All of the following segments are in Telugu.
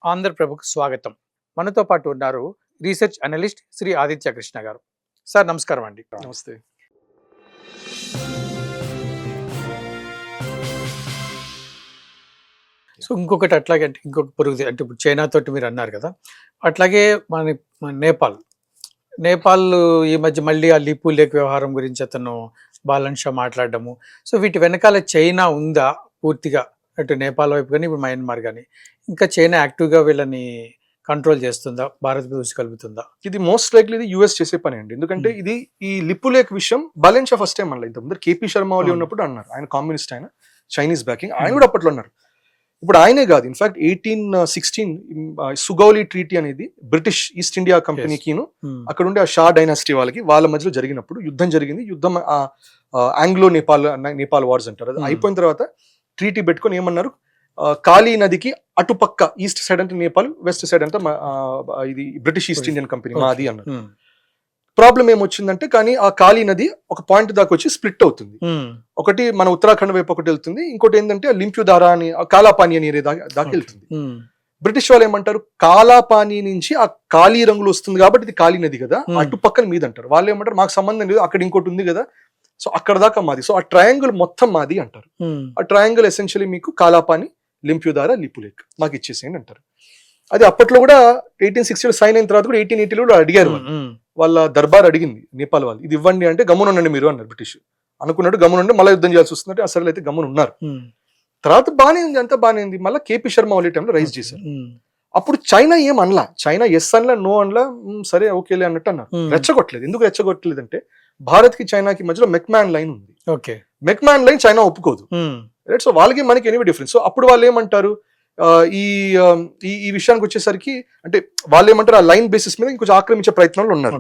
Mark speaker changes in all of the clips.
Speaker 1: ఆంధ్రప్రభకు స్వాగతం. మనతో పాటు ఉన్నారు రీసెర్చ్ అనలిస్ట్ శ్రీ ఆదిత్య కృష్ణ గారు. సార్ నమస్కారం అండి.
Speaker 2: నమస్తే.
Speaker 1: సో ఇంకొకటి అట్లాగే అంటే ఇంకొక పొరుగు అంటే ఇప్పుడు చైనా తోటి మీరు అన్నారు కదా, అట్లాగే మన నేపాల్ ఈ మధ్య మళ్ళీ ఆ లిపు లేక్ వ్యవహారం గురించి అతను బాలన్ షా మాట్లాడడము. సో వీటి వెనకాల చైనా ఉందా పూర్తిగా? అటు నేపాల్ వైపు కానీ ఇప్పుడు మయన్మార్ కానీ ఇంకా చైనా యాక్టివ్గా వీళ్ళని కంట్రోల్ చేస్తుందా, భారత్ దూసుకెళ్తుందా?
Speaker 2: ఇది మోస్ట్ లైక్లీ ఇది యూఎస్ చేసే పని అండి. ఎందుకంటే ఇది ఈ లిప్పు లేక్ విషయం బాలెన్ షా ఫస్ట్ టైం అనలేదు. ఇంతకుముందు కేపీ శర్మ ఓలీ ఉన్నప్పుడు అన్నారు. ఆయన కమ్యూనిస్ట్, ఆయన చైనీస్ బ్యాకింగ్, ఆయన కూడా అప్పట్లో అన్నారు. ఇప్పుడు ఆయనే కాదు, ఇన్ఫాక్ట్ 1816 సుగౌలీ ట్రీటీ అనేది బ్రిటిష్ ఈస్ట్ ఇండియా కంపెనీకిను అక్కడ ఉండే ఆ షా డైనాసిటీ వాళ్ళ మధ్యలో జరిగినప్పుడు యుద్ధం జరిగింది. యుద్ధం ఆంగ్లో నేపాల్ వార్స్ అంటారు. అది అయిపోయిన తర్వాత ట్రీటీ పెట్టుకొని ఏమన్నారు, కాళీ నదికి అటుపక్క ఈస్ట్ సైడ్ అంటే నేపాల్, వెస్ట్ సైడ్ అంటే ఇది బ్రిటిష్ ఈస్ట్ ఇండియన్ కంపెనీ మాది అన్నారు. ప్రాబ్లం ఏమొచ్చిందంటే, కానీ ఆ కాళీ నది ఒక పాయింట్ దాకా వచ్చి స్ప్లిట్ అవుతుంది. ఒకటి మన ఉత్తరాఖండ్ వైపు ఒకటి వెళ్తుంది, ఇంకోటి ఏంటంటే లింప్యుదారా అని కాలాపాని అని ఏరియా దాకా వెళ్తుంది. బ్రిటిష్ వాళ్ళు ఏమంటారు, కాలాపాని నుంచి ఆ కాళీ రంగులు వస్తుంది కాబట్టి ఇది కాళీ నది కదా, అటుపక్కన మీద అంటారు. వాళ్ళు ఏమంటారు, మాకు సంబంధం లేదు, అక్కడ ఇంకోటి ఉంది కదా, సో అక్కడ దాకా మాది, సో ఆ ట్రయాంగిల్ మొత్తం మాది అంటారు. ఆ ట్రయాంగిల్ ఎసెన్షియలీ మీకు కాలాపాని, లింప్యుదారా, లిపు లేక్ మాకు ఇచ్చేసేయండి అంటారు. అది అప్పట్లో కూడా 1860 సైన్ అయిన తర్వాత కూడా 1880 కూడా అడిగారు. వాళ్ళ దర్బార్ అడిగింది నేపాల్ వాళ్ళు, ఇది ఇవ్వండి అంటే గమ్మున ఉండండి మీరు అన్నారు. బ్రిటిష్ అనుకున్నట్టు గమ్మున ఉండి మళ్ళీ యుద్ధం చేయాల్సి వస్తుందంటే అసలు అయితే గమ్మున ఉన్నారు. తర్వాత బానే ఉంది, అంతా బానే ఉంది. మళ్ళీ కేపీ శర్మ ఓలీ టైంలో రైజ్ చేశారు. అప్పుడు చైనా ఏం అనలా, చైనా ఎస్ అనలా, నో అనలా, సరే ఓకేలే అన్నట్టు అన్నారు. రెచ్చగొట్టలేదు. ఎందుకు రెచ్చగొట్టలేదు అంటే, భారత్ కి చైనాకి మధ్యలో మెక్మాన్ లైన్ ఉంది. మెక్మాన్ లైన్ చైనా ఒప్పుకోదు. రైట్, సో వాళ్ళకి మనకి ఎనివే డిఫరెన్స్. సో అప్పుడు వాళ్ళు ఏమంటారు, ఈ విషయానికి వచ్చేసరికి అంటే వాళ్ళు ఏమంటారు, ఆ లైన్ బేసిస్ మీద ఇంకొంచెం ఆక్రమించే ప్రయత్నాలు ఉన్నారు.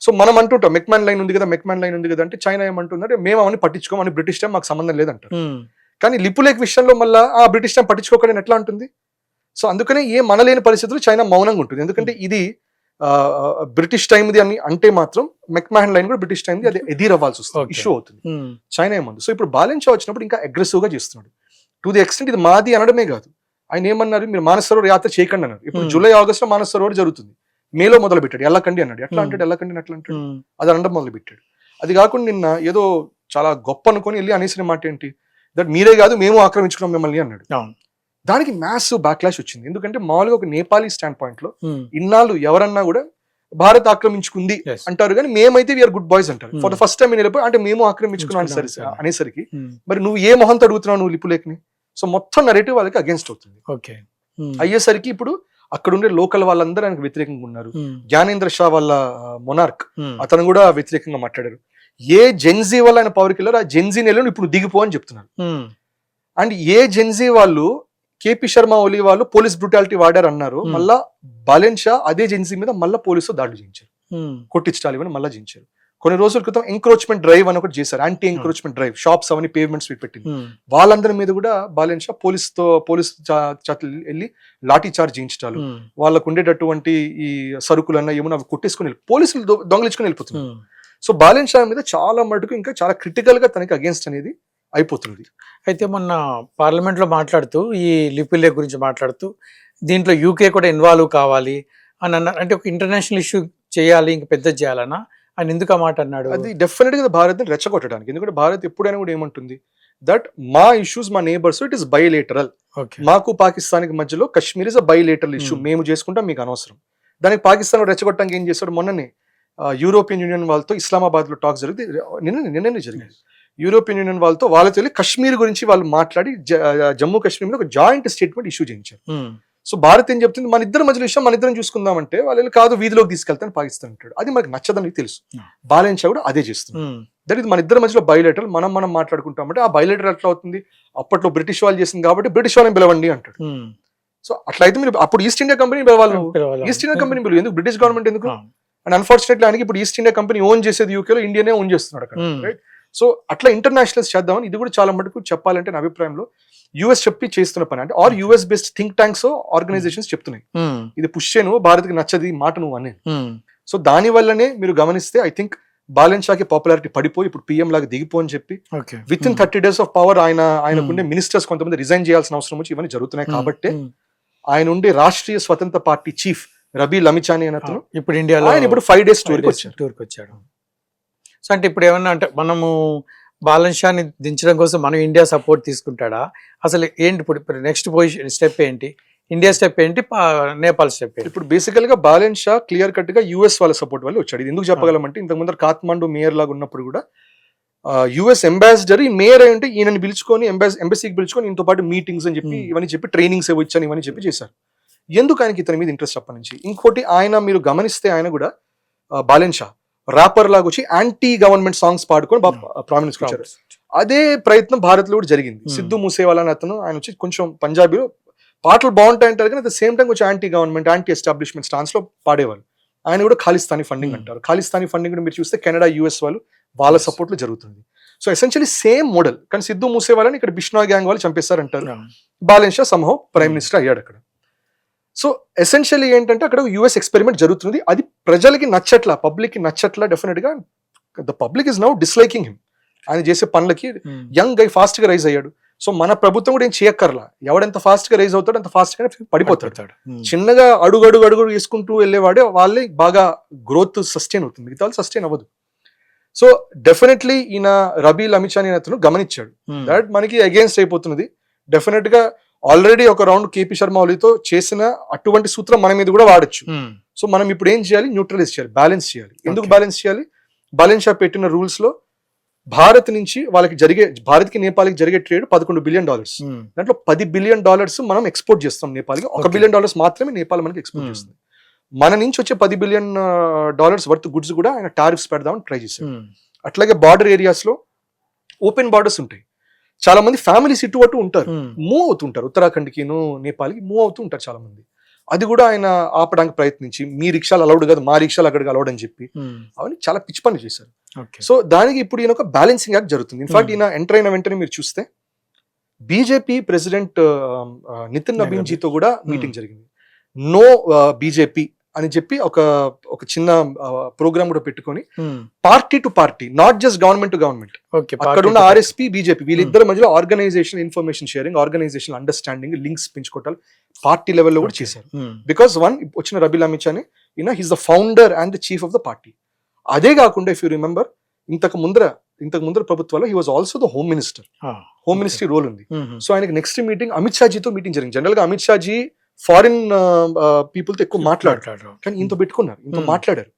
Speaker 2: సో మనం అంటుంటాం మెక్మాన్ లైన్ ఉంది కదా, మెక్మాన్ లైన్ ఉంది కదా అంటే, చైనా ఏమంటుందంటే మేము అవన్నీ పట్టించుకోమని, బ్రిటిష్ టైం మాకు సంబంధం లేదంటారు. కానీ లిపు లేక్ విషయంలో మళ్ళీ ఆ బ్రిటిష్ టైం పట్టించుకోకుండా ఎట్లా ఉంటుంది? సో అందుకనే ఏ మనలేని పరిస్థితులు చైనా మౌనంగా ఉంటుంది. ఎందుకంటే ఇది బ్రిటిష్ టైంది అని అంటే మాత్రం మెక్మాన్ లైన్ కూడా బ్రిటిష్ టైంది, అది ఎదిరవ్వాల్సి వస్తుంది, ఇష్యూ అవుతుంది. చైనా ఏమంది. సో ఇప్పుడు బాలెన్ షా వచ్చినప్పుడు ఇంకా అగ్రెసివ్ గా చేస్తున్నాడు. టు ది ఎక్స్టెంట్ ఇది మాది అనడమే కాదు, ఆయన ఏమన్నారు, మీరు మానస సరోవర్ యాత్ర చేయకండి అన్నారు. ఇప్పుడు జూలై ఆగస్ట్ లో మానస సరోవర్ జరుగుతుంది, మేలో మొదలు పెట్టాడు. ఎల్లకండి అన్నాడు. ఎట్లా అంటాడు, ఎల్లకండి ఎట్లా అంటాడు, అది అనడం మొదలు పెట్టాడు. అది కాకుండా నిన్న ఏదో చాలా గొప్ప అనుకొని వెళ్ళి అనేసిన మాట ఏంటి, దట్ మీరే కాదు మేము ఆక్రమించుకున్నాం మిమ్మల్ని అన్నాడు. దానికి మ్యాసివ్ బ్యాక్లాష్ వచ్చింది. ఎందుకంటే మామూలుగా ఒక నేపాలీ స్టాండ్ పాయింట్ లో ఇన్నాళ్ళు ఎవరన్నా కూడా భారత్ ఆక్రమించుకుంది అంటారు, కానీ మేమైతే వీఆర్ గుడ్ బాయ్స్ అంటారు. ఫర్ ద ఫస్ట్ టైం అంటే మేము ఆక్రమించుకున్నాం అనేసరికి మరి నువ్వు ఏ మొహంతో అడుగుతున్నావు నువ్వు లిపు లేక్ ని? సో మొత్తం నరేటివ్ వాళ్ళకి అగేన్స్ట్ అవుతుంది. అయ్యేసరికి ఇప్పుడు అక్కడ ఉండే లోకల్ వాళ్ళందరూ ఆయనకు వ్యతిరేకంగా ఉన్నారు. జ్ఞానేంద్ర షా వాళ్ళ మొనార్క్ అతను కూడా వ్యతిరేకంగా మాట్లాడారు. ఏ జెన్జీ వల్ల ఆయన పవర్కి వెళ్ళారు, ఆ జెన్జీ నెలను ఇప్పుడు దిగిపో అని చెప్తున్నారు. అండ్ ఏ జెన్జీ వాళ్ళు కేపీ శర్మ ఓలీ వాళ్ళు పోలీస్ బ్రూటాలిటీ వాడారు అన్నారు. మళ్ళా బాలెన్ షా అదే జెన్జీ మీద మళ్ళీ పోలీసు దాడులు చేయించారు, కొట్టించాలి ఇవన్నీ మళ్ళీ చేయించారు. కొన్ని రోజుల క్రితం ఎంక్రోచ్మెంట్ డ్రైవ్ అని ఒకటి చేశారు, యాంటీ ఎంక్రోచ్మెంట్ డ్రైవ్, షాప్స్ అవన్నీ పేవ్మెంట్స్ పెట్టింది. వాళ్ళందరి మీద కూడా బాలెన్ షా పోలీస్ వెళ్ళి లాఠీ చార్జ్ చేయించాలి. వాళ్ళకు ఉండేటటువంటి ఈ సరుకులన్నా ఏమన్నా అవి కొట్టేసుకుని పోలీసులు దొంగలించుకుని వెళ్ళిపోతున్నారు. సో బాలెన్ షా మీద చాలా మటుకు ఇంకా చాలా క్రిటికల్ గా తనకి అగేన్స్ట్ అనేది అయిపోతుంది.
Speaker 1: అయితే మొన్న పార్లమెంట్ లో మాట్లాడుతూ ఈ లిపు లేక్ గురించి మాట్లాడుతూ దీంట్లో యూకే కూడా ఇన్వాల్వ్ కావాలి అని అన్నారు. అంటే ఒక ఇంటర్నేషనల్ ఇష్యూ చేయాలి, ఇంకా పెద్ద చేయాలన్నా ఆయన ఎందుకు ఆ మాట అన్నాడు?
Speaker 2: అది డెఫినెట్ గా భారత్ ని రెచ్చగొట్టడానికి. ఎందుకంటే భారత్ ఎప్పుడైనా కూడా ఏమంటుంది, దట్ మా ఇష్యూస్ మా నేబర్స్ ఇట్ ఇస్ బైలేటరల్. మాకు పాకిస్తాన్ కి మధ్యలో Kashmir is a bilateral issue, మేము చేసుకుంటాం, మీకు అనవసరం. దానికి పాకిస్తాన్ రెచ్చగొట్టడానికి ఏం చేశాడు, మొన్ననే యూరోపియన్ యూనియన్ వాళ్ళతో ఇస్లామాబాద్ లో టాక్స్ జరిగింది, నిన్ననే జరిగింది. యూరోపియన్ యూనియన్ వాళ్ళతో వెళ్ళి కశ్మీర్ గురించి వాళ్ళు మాట్లాడి జమ్మూ కాశ్మీర్ మీద ఒక జాయింట్ స్టేట్మెంట్ ఇష్యూ చేయించారు. సో భారత్ ఏం చెప్తుంది, మన ఇద్దరి మధ్యలో విషయం మన ఇద్దరం చూసుకుందామంటే వాళ్ళు కాదు వీధిలోకి తీసుకెళ్తాను పాకిస్తాన్ అంటాడు. అది మనకు నచ్చదని తెలుసు. బాలెన్ షా కూడా అదే చేస్తుంది. దట్ ఇది మన ఇద్దరి మధ్యలో బయలేటరల్, మనం మాట్లాడుకుంటామంటే ఆ బయలేటరల్ ఎట్లా అవుతుంది, అప్పట్లో బ్రిటిష్ వాళ్ళు చేసింది కాబట్టి బ్రిటిష్ వాళ్ళని పిలవండి అంటాడు. సో అట్లయితే మీరు అప్పుడు ఈస్ట్ ఇండియా కంపెనీ పిలవాలి, ఈస్ట్ ఇండియా కంపెనీ పిలువ, ఎందుకు బ్రిటిష్ గవర్నమెంట్ ఎందుకు? అండ్ అన్ఫార్చునేట్లీ ఆయనకి ఇప్పుడు ఈస్ట్ ఇండియా కంపెనీ ఓన్ చేసేది యూకేలో, ఇండియానే ఓన్ చేస్తున్నాడు అక్కడ. రైట్, సో అట్లా ఇంటర్నేషనల్స్ చేద్దామని ఇది కూడా చాలా మటుకు చెప్పాలంటే నా అభిప్రాయంలో యుఎస్ చెప్పి చేస్తున్న పని. అంటే are US based think tanks organizations చెప్తున్నాయి, ఇది పుష్ నువ్వు భారత్ కి నచ్చది మాట నువ్వు అని. సో దాని వల్లనే మీరు గమనిస్తే ఐ థింక్ బాలెన్ షాకి పాపులారిటీ పడిపోయి ఇప్పుడు పిఎం లాగా దిగిపో అని చెప్పి within 30 days of power ఆయనకుండే మినిస్టర్స్ కొంతమంది రిజైన్ చేయాల్సిన అవసరం వచ్చి ఇవన్నీ జరుగుతున్నాయి. కాబట్టి ఆయన ఉండే రాష్ట్రీయ స్వతంత్ర పార్టీ చీఫ్ రబీ లమిచాని అని అతను
Speaker 1: ఇప్పుడు ఇండియాలో
Speaker 2: ఆయన ఇప్పుడు 5 days టూర్కి
Speaker 1: వచ్చాడు. సో అంటే ఇప్పుడు ఏమన్నా అంటే మనము బాలన్ షాని దించడం కోసం మనం ఇండియా సపోర్ట్ తీసుకుంటాడా, అసలు ఏంటి ఇప్పుడు నెక్స్ట్ పొజిషన్ స్టెప్ ఏంటి, ఇండియా స్టెప్ ఏంటి, నేపాల్ స్టెప్ ఏంటి?
Speaker 2: ఇప్పుడు బేసికల్ గా బాలన్ షా క్లియర్ కట్ గా యుఎస్ వాళ్ళ సపోర్ట్ వల్ల వచ్చాడు. ఇది ఎందుకు చెప్పగలమంటే ఇంతకు ముందర కాత్మండు మేయర్ లాగా ఉన్నప్పుడు కూడా యుఎస్ అంబాసిడర్ ఈ మేయర్ అయి ఉంటే ఈయనని పిలుచుకొని ఎంబసీకి పిలుచుకొని ఇంతో పాటు మీటింగ్స్ అని చెప్పి ఇవన్నీ చెప్పి ట్రైనింగ్స్ ఏవో ఇచ్చాను ఇవన్నీ చెప్పి చేశారు. ఎందుకు ఆయనకి ఇతని మీద ఇంట్రెస్ట్ అప్పటి నుంచి. ఇంకోటి ఆయన మీరు గమనిస్తే ఆయన కూడా బాలన్ షా ర్యాపర్ లాగా వచ్చి యాంటీ గవర్నమెంట్ సాంగ్స్ పాడుకొని ప్రామినెన్స్ వచ్చారు. అదే ప్రయత్నం భారత్ లో కూడా జరిగింది. సిద్ధు మూసేవాళ్ళ అని అతను ఆయన వచ్చి కొంచెం పంజాబీలో పాటలు బాగుంటాయి అంటారు కానీ అట్ ద సేమ్ టైం కొంచెం anti government anti establishment stance లో పాడేవాళ్ళు. ఆయన కూడా ఖాళిస్తానీ ఫండింగ్ అంటారు. ఖాళిస్తానీ ఫండింగ్ కూడా మీరు చూస్తే కెనడా యుఎస్ వాళ్ళు వాళ్ళ సపోర్ట్ లో జరుగుతుంది. So essentially same model. కానీ సిద్ధు మూసేవాళ్ళని ఇక్కడ బిష్నాయ్ గ్యాంగ్ వాళ్ళు చంపేస్తారంటారు. Balen Shah somehow prime minister అయ్యాడు అక్కడ. సో ఎసెన్షియలీ ఏంటంటే అక్కడ యుఎస్ ఎక్స్పెరిమెంట్ జరుగుతుంది. అది ప్రజలకి నచ్చట్ల, పబ్లిక్ కి నచ్చట్ల. డెఫినెట్ గా the public is now disliking him. ఆయన చేసే పనులకి యంగ్ గై ఫాస్ట్ గా రైజ్ అయ్యాడు. సో మన ప్రభుత్వం కూడా ఏం చేయక్కర్లా. ఎవడెంత ఫాస్ట్ గా రైజ్ అవుతాడు అంత ఫాస్ట్ గా పడిపోతాడు. చిన్నగా అడుగు వేసుకుంటూ వెళ్ళేవాడే వాళ్ళే బాగా గ్రోత్ సస్టైన్ అవుతుంది, మిగతా సస్టైన్ అవ్వదు. సో డెఫినెట్లీ ఈయన రబీ లమిచాని అతను గమనించాడు దట్ మనకి అగేన్స్ట్ అయిపోతున్నది. డెఫినెట్ గా ఆల్రెడీ ఒక రౌండ్ కేపీ శర్మ ఓలీతో చేసిన అటువంటి సూత్రం మన మీద కూడా వాడచ్చు. సో మనం ఇప్పుడు ఏం చేయాలి, న్యూట్రలైజ్ చేయాలి, బ్యాలెన్స్ చేయాలి. ఎందుకు బ్యాలెన్స్ చేయాలి? బాలన్ షా పెట్టిన రూల్స్ లో భారత్ నుంచి భారత్ కి నేపాల్ కి జరిగే ట్రేడ్ $11 బిలియన్. దాంట్లో $10 బిలియన్ మనం ఎక్స్పోర్ట్ చేస్తాం నేపాల్కి. $1 బిలియన్ మాత్రమే నేపాల్ మనకి ఎక్స్పోర్ట్ చేస్తుంది. మన నుంచి వచ్చే $10 బిలియన్ వర్త్ గుడ్స్ కూడా ఆయన టారిఫ్స్ పెడదామని ట్రై చేశారు. అట్లాగే బార్డర్ ఏరియాస్ లో ఓపెన్ బార్డర్స్ ఉంటాయి. చాలా మంది ఫ్యామిలీస్ ఇటు అటు ఉంటారు, మూవ్ అవుతుంటారు. ఉత్తరాఖండ్ కి నేపాల్ కి మూవ్ అవుతూ ఉంటారు చాలా మంది. అది కూడా ఆయన ఆపడానికి ప్రయత్నించి మీ రిక్షాలు అలౌడ్ కాదు, మా రిక్షాలు అక్కడికి అలౌడ్ అని చెప్పి అవన్నీ చాలా పిచ్చి పని చేశారు. సో దానికి ఇప్పుడు ఈయన ఒక బ్యాలెన్సింగ్ యాక్ట్ జరుగుతుంది. ఇన్ఫాక్ట్ ఈయన ఎంటర్ అయిన వెంటనే మీరు చూస్తే బీజేపీ ప్రెసిడెంట్ నితిన్ నబీన్ జీతో కూడా మీటింగ్ జరిగింది. నో బీజేపీ అని చెప్పి ఒక చిన్న ప్రోగ్రామ్ కూడా పెట్టుకొని party to party, not just government to government, అక్కడ ఉన్న ఆర్ఎస్పీ బీజేపీ వీళ్ళిద్దరి మధ్యలో organisation information sharing, organisation understanding, links పెంచుకోవటాలు పార్టీ లెవెల్లో కూడా చేశారు. బికాస్ వచ్చిన రబీ లమిచాని ఈయన the founder and the chief of the party. అదే కాకుండా ఇఫ్ యూ రిమెంబర్ ఇంతకు ముందర ప్రభుత్వాల్లో he was also the home minister. Home ministry role ఉంది. సో ఆయనకి నెక్స్ట్ మీటింగ్ అమిత్ షాజీతో మీటింగ్ జరిగింది. జనరల్ గా అమిత్ షాజీ ఫారిన్ పీపుల్ తో ఎక్కువ మాట్లాడతారు, కానీ ఇంత పెట్టుకున్నారు, ఇంత మాట్లాడారు.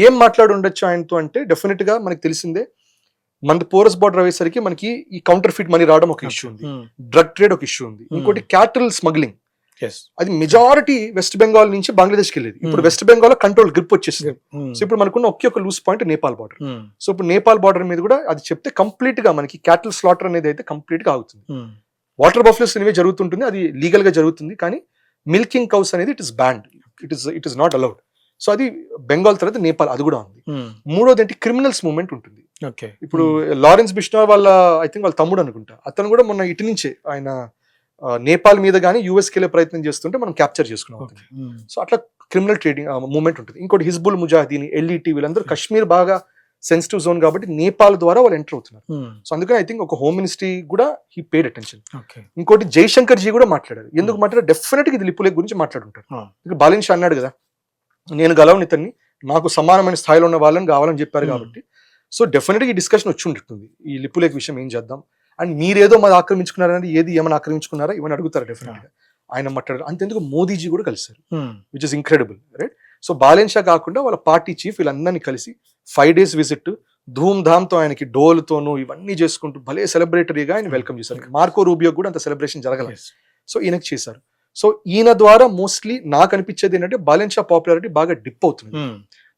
Speaker 2: ఏం మాట్లాడి ఉండొచ్చు ఆయనతో అంటే డెఫినెట్ గా మనకి తెలిసిందే, మన పోరస్ బార్డర్ అయ్యేసరికి మనకి ఈ కౌంటర్ ఫిట్ మనీ రావడం ఒక ఇష్యూ ఉంది, డ్రగ్ ట్రేడ్ ఒక ఇష్యూ ఉంది, ఇంకోటి క్యాటిల్ స్మగ్లింగ్. అది మెజారిటీ వెస్ట్ బెంగాల్ నుంచి బంగ్లాదేశ్కి వెళ్ళేది. ఇప్పుడు వెస్ట్ బెంగాల్ కంట్రోల్ గ్రిప్ వచ్చేసింది. సో ఇప్పుడు మనకున్న ఒక loose point Nepal border. So ఇప్పుడు నేపాల్ బార్డర్ మీద కూడా అది చెప్తే కంప్లీట్ గా మనకి క్యాటిల్ స్లాటర్ అనేది అయితే కంప్లీట్ గా అవుతుంది. వాటర్ బఫెలోస్ అనేవి జరుగుతుంటుంది, అది లీగల్ గా జరుగుతుంది, కానీ మిల్కింగ్ కౌస్ అనేది it is banned, it is not allowed. So అది బెంగాల్ తర్వాత నేపాల్ అది కూడా ఉంది. మూడోది ఏంటి, క్రిమినల్స్ మూవ్మెంట్ ఉంటుంది. ఇప్పుడు లారెన్స్ బిష్నాయ్ వాళ్ళ ఐ థింక్ వాళ్ళ తమ్ముడు అనుకుంటా, అతను కూడా మొన్న ఇటు నుంచే ఆయన నేపాల్ మీద కానీ యూఎస్కి వెళ్ళే ప్రయత్నం చేస్తుంటే మనం క్యాప్చర్ చేసుకున్నాం. సో అట్లా క్రిమినల్ ట్రేడింగ్ మూవ్మెంట్ ఉంటుంది. ఇంకోటి హిజ్బుల్ ముజాహిదీన్, ఎల్ఈటీ వీళ్ళందరూ కాశ్మీర్ బాగా సెన్సిటివ్ జోన్ కాబట్టి నేపాల్ ద్వారా వాళ్ళు ఎంటర్ అవుతున్నారు. సో అందుకని ఐ థింక్ ఒక హోమ్ మినిస్ట్రీ కూడా హీ పేడ్ అటెన్షన్. ఇంకోటి జైశంకర్ జీ కూడా మాట్లాడారు. ఎందుకు మాట్లాడారు? డెఫినెట్ గా ఇది లిపులేఖ్ గురించి మాట్లాడుంటారు. ఇక్కడ బాలన్ షా అన్నాడు కదా, నేను గలవని ఇతన్ని, నాకు సమానమైన స్థాయిలో ఉన్న వాళ్ళని కావాలని చెప్పారు కాబట్టి. సో డెఫినెట్ గా ఈ డిస్కషన్ వచ్చి ఉంటుంది, ఈ లిపులేఖ్ విషయం ఏం చేద్దాం అండ్ మీరేదో మాది ఆక్రమించుకున్నారని, ఏది ఏమైనా ఆక్రమించుకున్నారా ఇవన్నీ అడుగుతారు డెఫినెట్ గా. ఆయన మాట్లాడారు. అంతెందుకు మోదీజీ కూడా కలిశారు, which is incredible, right? So Balan Shah కాకుండా వాళ్ళ పార్టీ చీఫ్ వీళ్ళందరినీ కలిసి 5 days విజిట్, ధూమ్ ధామ్ తో ఆయనకి డోల్తోనూ ఇవన్నీ చేసుకుంటూ భలే సెలబ్రేటరీగా ఆయన వెల్కమ్ చేశారు. మార్కో రూబియో కూడా అంత సెలబ్రేషన్ జరగలేదు. సో ఈయనకి చేశారు. సో ఈయన ద్వారా మోస్ట్లీ నాకు అనిపించేది ఏంటంటే బాలన్ షా పాపులారిటీ బాగా డిప్ అవుతుంది.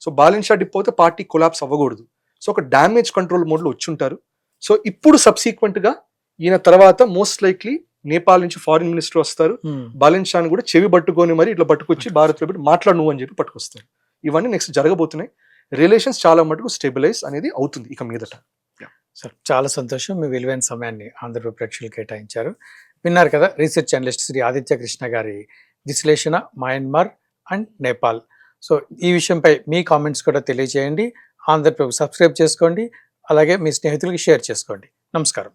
Speaker 2: సో బాలన్ షా డిప్ అవుతే పార్టీ కొలాప్స్ అవ్వకూడదు. సో ఒక డ్యామేజ్ కంట్రోల్ మోడ్ లో వచ్చి ఉంటారు. సో ఇప్పుడు సబ్సీక్వెంట్ గా ఈయన తర్వాత మోస్ట్ లైక్లీ నేపాల్ నుంచి ఫారిన్ మినిస్టర్ వస్తారు. బాలన్ షాని కూడా చెవి పట్టుకొని మరి ఇట్లా పట్టుకొచ్చి భారత్ లో పెట్టి మాట్లాడు నువ్వు అని చెప్పి పట్టుకొస్తారు. ఇవన్నీ నెక్స్ట్ జరగబోతున్నాయి. రిలేషన్స్ చాలా మటుకు స్టెబిలైజ్ అనేది అవుతుంది ఇక మీదట.
Speaker 1: సార్ చాలా సంతోషం, మీ విలువైన సమయాన్ని ఆంధ్రప్రదేశ్ ప్రేక్షకులు కేటాయించారు. విన్నారు కదా రీసెర్చ్ అనలిస్ట్ శ్రీ ఆదిత్య కృష్ణ గారి విశ్లేషణ మయన్మార్ అండ్ నేపాల్. సో ఈ విషయంపై మీ కామెంట్స్ కూడా తెలియజేయండి. ఆంధ్రప్రదేశ్ సబ్స్క్రైబ్ చేసుకోండి, అలాగే మీ స్నేహితులకి షేర్ చేసుకోండి. నమస్కారం.